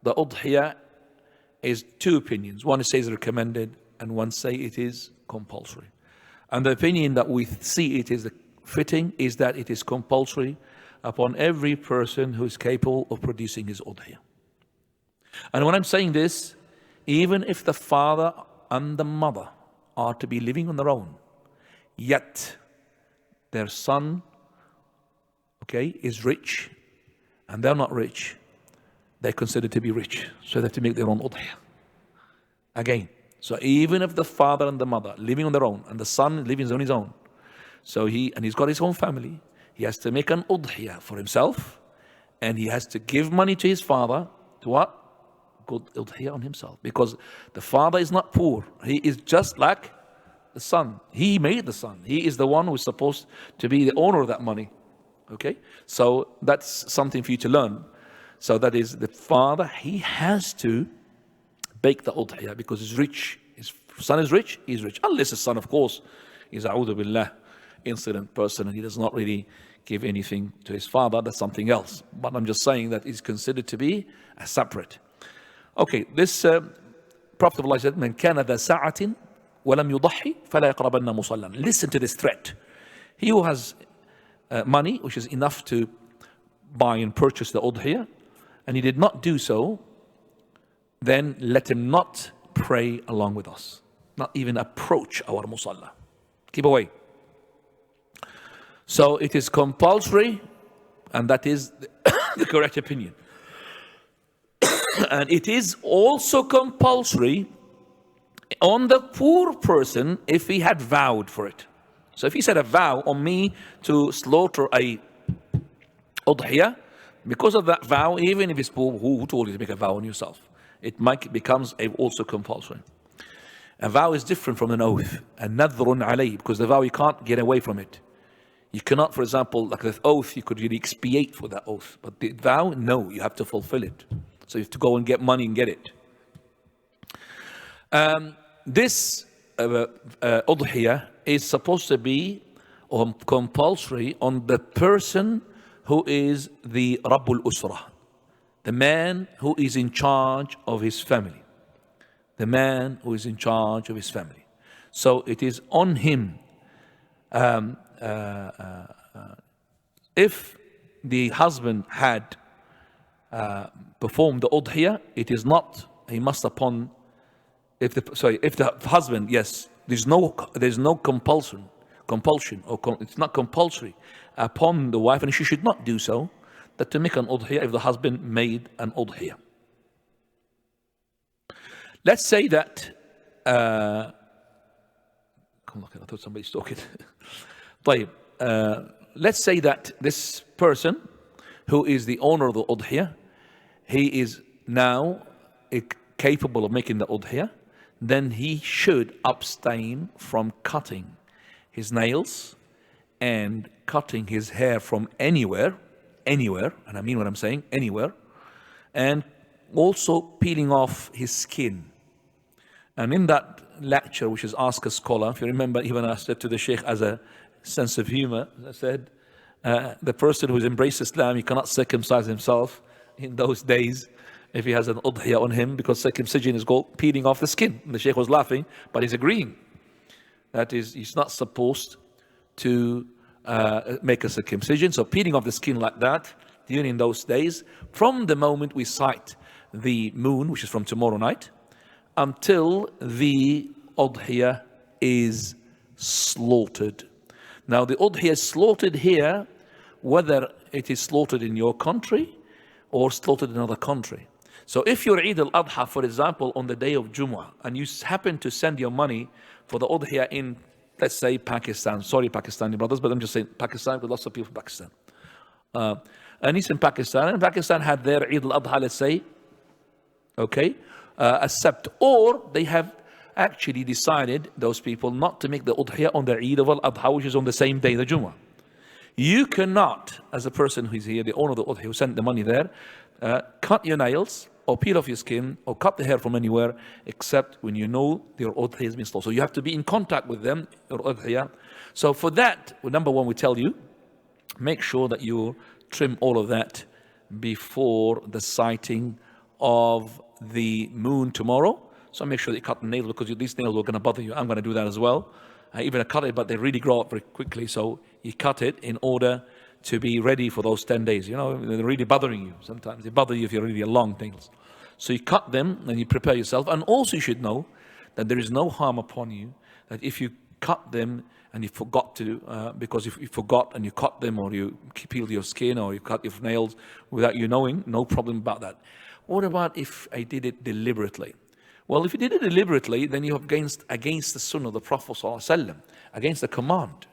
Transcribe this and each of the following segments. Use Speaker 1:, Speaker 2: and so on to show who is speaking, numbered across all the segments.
Speaker 1: the Udhiyyah is two opinions. One says recommended and one say it is compulsory. And the opinion that we see it is fitting is that it is compulsory upon every person who is capable of producing his Udhiyyah. And when I'm saying this, even if the father and the mother are to be living on their own, yet their son, is rich, and they're not rich, they're considered to be rich, so they have to make their own Udhiyyah. Again, so even if the father and the mother living on their own, and the son living on his own, so he's got his own family, he has to make an Udhiyyah for himself, and he has to give money to his father to what? Good Udhiyyah on himself, because the father is not poor. He is just like the son. He made the son. He is the one who is supposed to be the owner of that money. Okay, so that's something for you to learn. So that is the father, he has to bake the Udhiyyah because he's rich. His son is rich, he's rich. Unless his son, of course, is a'udhu billah, insolent person, and he does not really give anything to his father, that's something else. But I'm just saying that is considered to be a separate. Okay, this Prophet of Allah said, "Man kana dha sa'atin wa lam yudahi fala yaqrabanna musallan." Listen to this threat. He who has money, which is enough to buy and purchase the Udhiyyah, and he did not do so, then let him not pray along with us. Not even approach our musalla. Keep away. So it is compulsory, and that is the correct opinion. And it is also compulsory on the poor person if he had vowed for it. So if he said a vow on me to slaughter a Udhiyyah, because of that vow, even if it's poor, who told you to make a vow on yourself? It becomes also compulsory. A vow is different from an oath. And nadhrun alayh, because the vow you can't get away from it. You cannot, for example, like the oath, you could really expiate for that oath. But the vow, no, you have to fulfill it. So you have to go and get money and get it. This Udhiyyah is supposed to be compulsory on the person who is the Rabbul Usrah, the man who is in charge of his family. The man who is in charge of his family. So it is on him. If the husband had performed the Udhiyyah, it is not, he must upon, if the husband, yes, there's no compulsion, or it's not compulsory upon the wife, and she should not do so, that to make an Udhiyyah if the husband made an Udhiyyah. Let's say that, I thought somebody's talking. Let's say that this person who is the owner of the Udhiyyah, he is now capable of making the Udhiyyah, then he should abstain from cutting his nails and cutting his hair from anywhere, and I mean what I'm saying, anywhere, and also peeling off his skin. And in that lecture, which is Ask a Scholar, if you remember, even I said to the Sheikh as a sense of humor, I said, the person who's embraced Islam, he cannot circumcise himself in those days if he has an Udhiyyah on him, because circumcision is called peeling off the skin. And the Sheikh was laughing, but he's agreeing. That is, he's not supposed to make a circumcision. So peeling off the skin like that during those days, from the moment we sight the moon, which is from tomorrow night, until the Udhiyyah is slaughtered. Now the Udhiyyah is slaughtered here, whether it is slaughtered in your country or slaughtered in another country. So if you're Eid al-Adha, for example, on the day of Jumu'ah, and you happen to send your money for the Udhiyyah in, let's say, Pakistan. Sorry, Pakistani brothers, but I'm just saying Pakistan, because lots of people from Pakistan. And he's in Pakistan, and Pakistan had their Eid al-Adha, let's say, accept, or they have actually decided, those people, not to make the Udhiyyah on the Eid of al-Adha, which is on the same day, the Jumu'ah. You cannot, as a person who's here, the owner of the Udhiyyah, who sent the money there, cut your nails, or peel off your skin, or cut the hair from anywhere, except when you know your Udhiyyah has been slaughtered. So you have to be in contact with them, your Udhiyyah. So for that, number one, we tell you, make sure that you trim all of that before the sighting of the moon tomorrow. So make sure that you cut the nails, because these nails are going to bother you. I'm going to do that as well. Even I cut it, but they really grow up very quickly. So you cut it in order to be ready for those 10 days. You know, they're really bothering you. Sometimes they bother you if you're really long nails. So you cut them and you prepare yourself. And also you should know that there is no harm upon you, that if you cut them and you forgot to, because if you forgot and you cut them, or you peeled your skin, or you cut your nails without you knowing, no problem about that. What about if I did it deliberately? Well, if you did it deliberately, then you have against the sunnah of the Prophet ﷺ, against the command.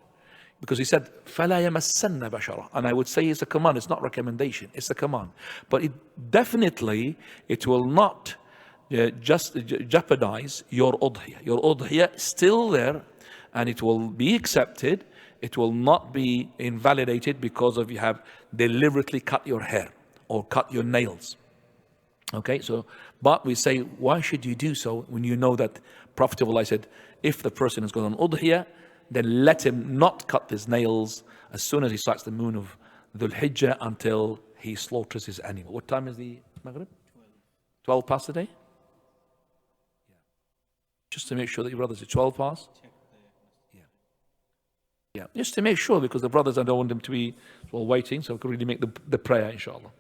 Speaker 1: Because he said, فَلَا يَمَسَّنَّ بَشَرًا. And I would say it's a command, it's not recommendation, it's a command. But it will not just jeopardize your udhiyah. Your udhiyah is still there, and it will be accepted. It will not be invalidated because of you have deliberately cut your hair or cut your nails. Okay, so, but we say, why should you do so when you know that Prophet of Allah said, if the person has got an udhiyah, then let him not cut his nails as soon as he starts the moon of Dhul Hijjah until he slaughters his animal. What time is the Maghrib? 12 past a day? Yeah. Just to make sure that your brothers are 12 past? Yeah. Yeah, just to make sure, because the brothers, I don't want them to be waiting, so we can really make the prayer, inshallah.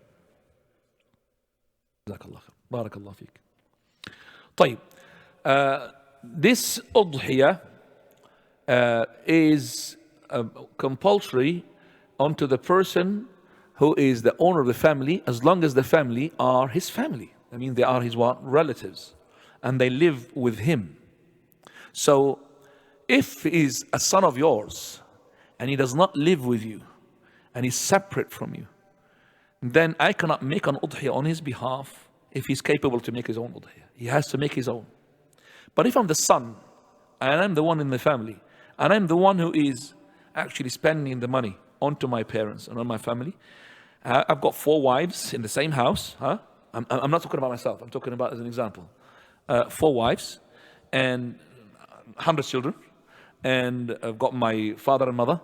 Speaker 1: Barakallah feek. طيب, this udhiyah is compulsory onto the person who is the owner of the family, as long as the family are his family. I mean, they are his relatives, and they live with him. So if he is a son of yours and he does not live with you and he's separate from you, then I cannot make an udhiyah on his behalf if he's capable to make his own udhiyah. He has to make his own. But if I'm the son, and I'm the one in the family, and I'm the one who is actually spending the money onto my parents and on my family, I've got 4 wives in the same house. I'm not talking about myself, I'm talking about as an example. 4 wives and 100 children, and I've got my father and mother,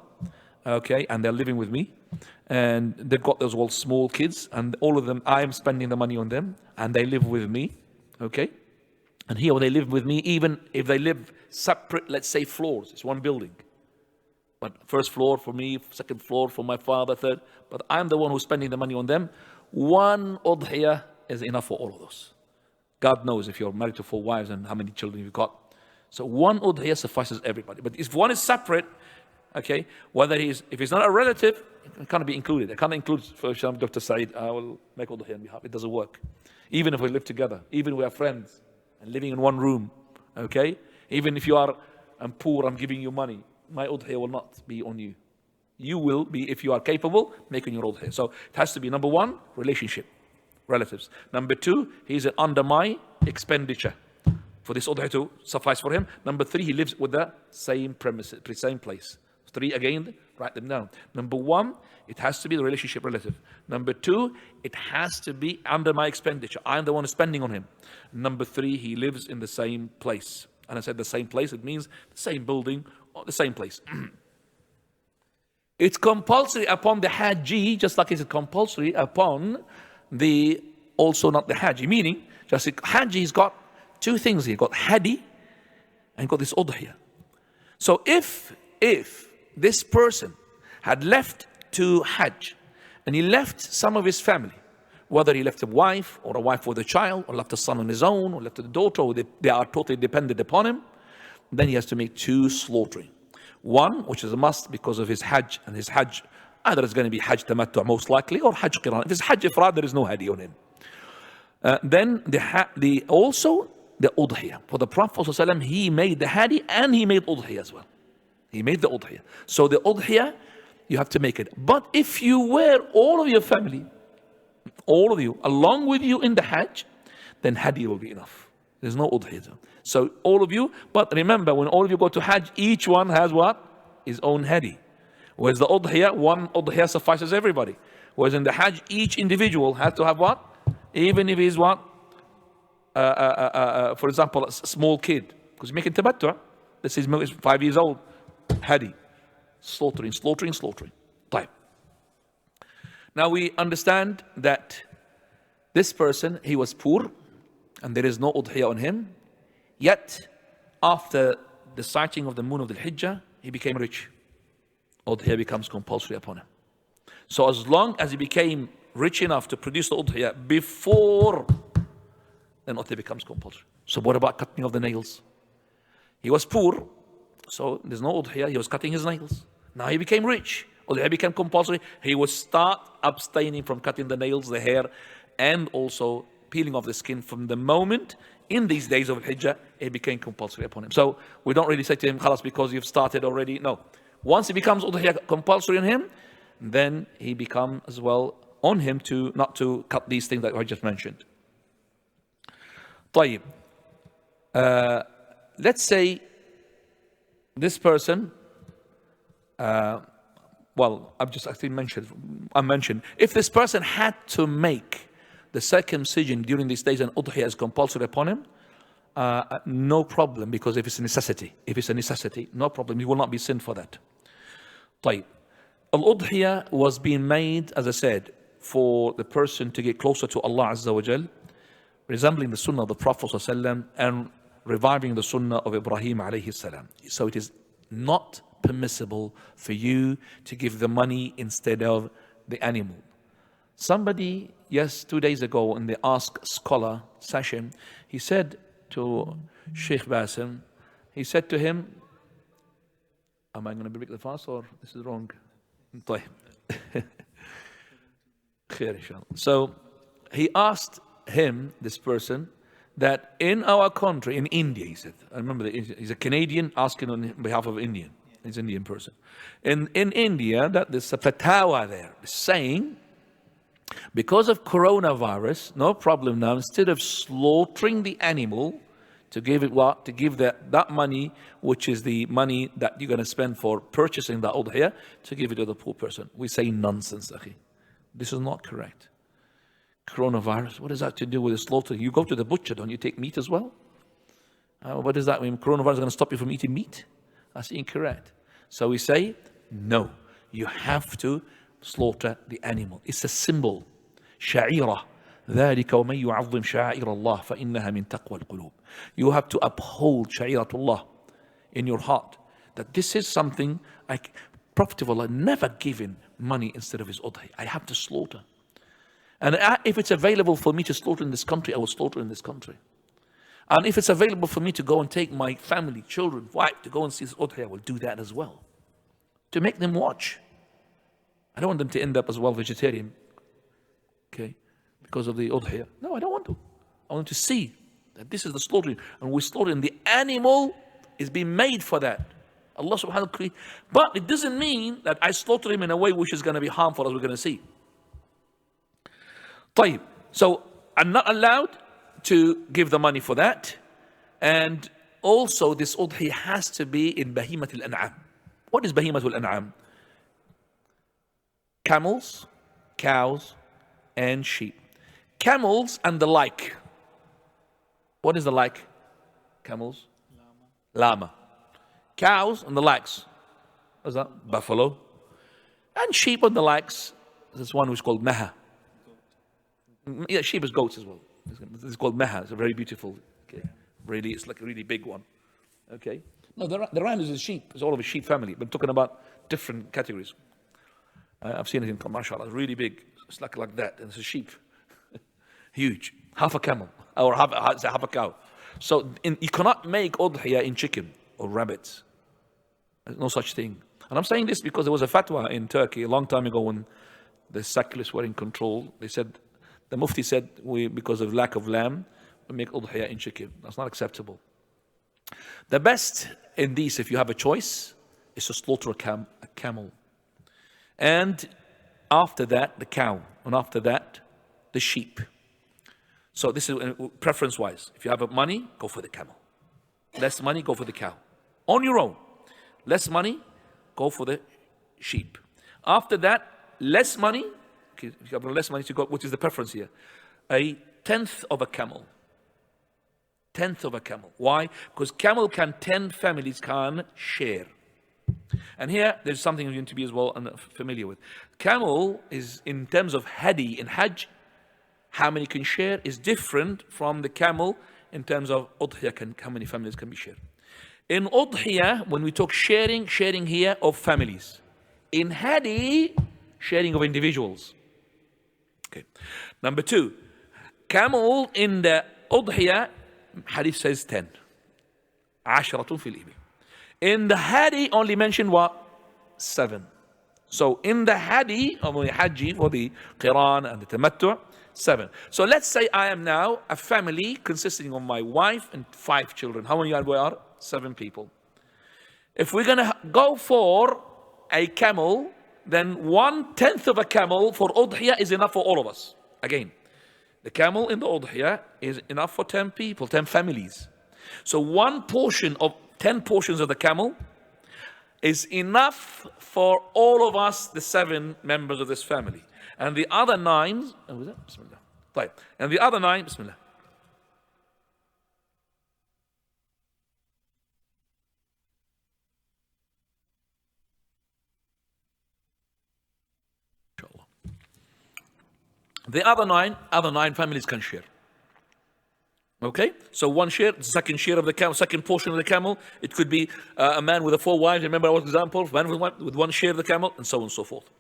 Speaker 1: okay, and they're living with me, and they've got those all small kids, and all of them, I'm spending the money on them, and they live with me, okay? And here, when they live with me, even if they live separate, let's say floors, it's one building. But first floor for me, second floor for my father, third, but I'm the one who's spending the money on them. One udhiyah is enough for all of those. God knows if you're married to 4 wives and how many children you've got. So one udhiyah suffices everybody. But if one is separate, okay, if he's not a relative, it can't be included. I can't include, for example, Dr. Saeed, I will make udhiyah on behalf. It doesn't work. Even if we live together, even if we are friends and living in one room, okay, even if you are poor, I'm giving you money, my udhiyah will not be on you. You will be, if you are capable, making your udhiyah. So it has to be, number 1, relationship, relatives. Number 2, he's under my expenditure for this udhiyah to suffice for him. Number 3, he lives with the same premises, same place. 3 again, write them down. Number 1, it has to be the relationship relative. Number 2, it has to be under my expenditure. I'm the one spending on him. Number 3, he lives in the same place. And I said the same place, it means the same building or the same place. It's compulsory upon the Hajji, just like it's compulsory upon also not the Hajji. Meaning, just Hajji, he's got 2 things here. He's got Hadi and got this Udhiyah. So if this person had left to Hajj and he left some of his family, whether he left a wife or a wife with a child, or left a son on his own, or left a daughter, or they are totally dependent upon him, then he has to make 2 slaughtering. 1, which is a must because of his Hajj, and his Hajj, either it's going to be Hajj Tamattu most likely, or Hajj Qiran. If it's Hajj Ifrad, there is no Hadi on him. Then also the Udhiyah. For the Prophet ﷺ, he made the Hadi and he made Udhiyah as well. He made the Udhiyah. So the Udhiyah, you have to make it. But if you were all of your family, all of you, along with you in the Hajj, then Hadi will be enough. There's no Udhiyah. So all of you, but remember, when all of you go to Hajj, each one has what? His own Hadi. Whereas the Udhiyah, one Udhiyah suffices everybody. Whereas in the Hajj, each individual has to have what? Even if he's what? For example, a small kid, because he's making tamattu', this is 5 years old, Hadi. Slaughtering. Type. Now we understand that This person, he was poor and there is no udhiyah on him. Yet, after the sighting of the moon of the Hijjah, he became rich. Udhiyah becomes compulsory upon him. So as long as he became rich enough to produce the udhiyah before, then udhiyah becomes compulsory. So what about cutting of the nails? He was poor, so there's no udhiyah, he was cutting his nails. Now he became rich, udhiyah became compulsory. He would start abstaining from cutting the nails, the hair, and also peeling off the skin from the moment in these days of Hijjah, it became compulsory upon him. So we don't really say to him, khalas, because you've started already. No. Once it becomes udhiyah compulsory on him, then he becomes as well on him to not to cut these things that I just mentioned. طيب. Let's say this person, well, I've just actually mentioned, if this person had to make the circumcision during these days and udhiyah is compulsory upon him, no problem, because if it's a necessity, no problem, he will not be sinned for that. طيب. Al-udhiyah was being made, as I said, for the person to get closer to Allah Azza wa Jal, resembling the sunnah of the Prophet ﷺ and reviving the sunnah of Ibrahim alayhi salam. So it is not permissible for you to give the money instead of the animal. Somebody, 2 days ago in the Ask Scholar session, he said to Sheikh Bassam, he said to him, am I going to break the fast or this is wrong? So he asked him, this person, that in our country, in India, he said, I remember he's a Canadian asking on behalf of Indian, he's an Indian person. In India, that there's a fatwa there saying, because of coronavirus, no problem now, instead of slaughtering the animal, to give it what? To give that money, which is the money that you're going to spend for purchasing the udhiyah, to give it to the poor person. We say nonsense, akhi. This is not correct. Coronavirus, what does that to do with the slaughter? You go to the butcher, don't you take meat as well? What does that mean? Coronavirus is going to stop you from eating meat? That's incorrect. So we say, no, you have to slaughter the animal. It's a symbol. شعيرة ذلك ومن يعظم شعائر الله فإنها من تقوى القلوب. You have to uphold شعيرة in your heart, that this is something like Prophet of Allah never given money instead of his udhiyah. I have to slaughter. And if it's available for me to slaughter in this country, I will slaughter in this country. And if it's available for me to go and take my family, children, wife, to go and see this udhiyah, I will do that as well. To make them watch. I don't want them to end up as well vegetarian, okay, because of the udhiyah. No, I don't want to. I want to see that this is the slaughtering, and we're slaughtering. The animal is being made for that. Allah subhanahu wa ta'ala. But it doesn't mean that I slaughter him in a way which is going to be harmful, as we're going to see. طيب. So I'm not allowed to give the money for that. And also this udhiyah has to be in bahimat al-an'am. What is bahimat al-an'am? Camels, cows, and sheep. Camels and the like. What is the like? Camels? Llama. Cows and the likes. What's that? Buffalo. And sheep and the likes. There's one which is called maha. Yeah, sheep is goats as well. It's called maha. It's a very beautiful. Okay. Really, it's like a really big one. Okay. No, the ram is a sheep. It's all of a sheep family. But I'm talking about different categories. I've seen it in mashallah. It's really big. It's like that. And it's a sheep. Huge. Half a camel. Or half a cow. So you cannot make udhiyah in chicken or rabbits. There's no such thing. And I'm saying this because there was a fatwa in Turkey a long time ago when the secularists were in control. They said, the mufti said, because of lack of lamb, we make udhiyah in chicken. That's not acceptable. The best in these, if you have a choice, is to slaughter a camel. And after that, the cow. And after that, the sheep. So this is preference-wise. If you have money, go for the camel. Less money, go for the cow. On your own. Less money, go for the sheep. After that, less money. Okay, if you have less money to go, what is the preference here? A tenth of a camel. Tenth of a camel. Why? Because camel 10 families can share. And here, there's something you need to be as well familiar with. Camel is, in terms of hadi in Hajj, how many can share is different from the camel in terms of Udhiyyah, how many families can be shared. In Udhiyyah, when we talk sharing here of families. In Hadi, sharing of individuals. Okay. Number 2, camel in the Udhiyyah, Hadith says 10. عشرة في الإبل. In the Hadi, only mentioned what? 7. So in the Hadi, or the Hajj, for the Qiran and the Tamattu', 7. So let's say I am now a family consisting of my wife and 5 children. How many are we? 7 people. If we're going to go for a camel, then 1/10 of a camel for Udhiyyah is enough for all of us. Again, the camel in the Udhiyyah is enough for 10 people, 10 families. So 1 portion of 10 portions of the camel is enough for all of us, the 7 members of this family. And the other 9, Bismillah. Right. And the other 9, Bismillah. The other nine families can share. Okay, so 1 share, the second share of the camel, second portion of the camel. It could be a man with 4 wives. Remember our example, man with 1 share of the camel, and so on and so forth.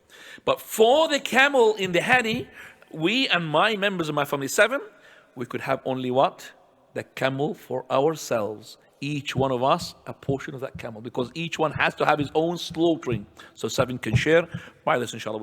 Speaker 1: But for the camel in the Hadi, we and my members of my family 7, we could have only what? The camel for ourselves. Each one of us a portion of that camel, because each one has to have his own slaughtering. So 7 can share. By this, inshallah.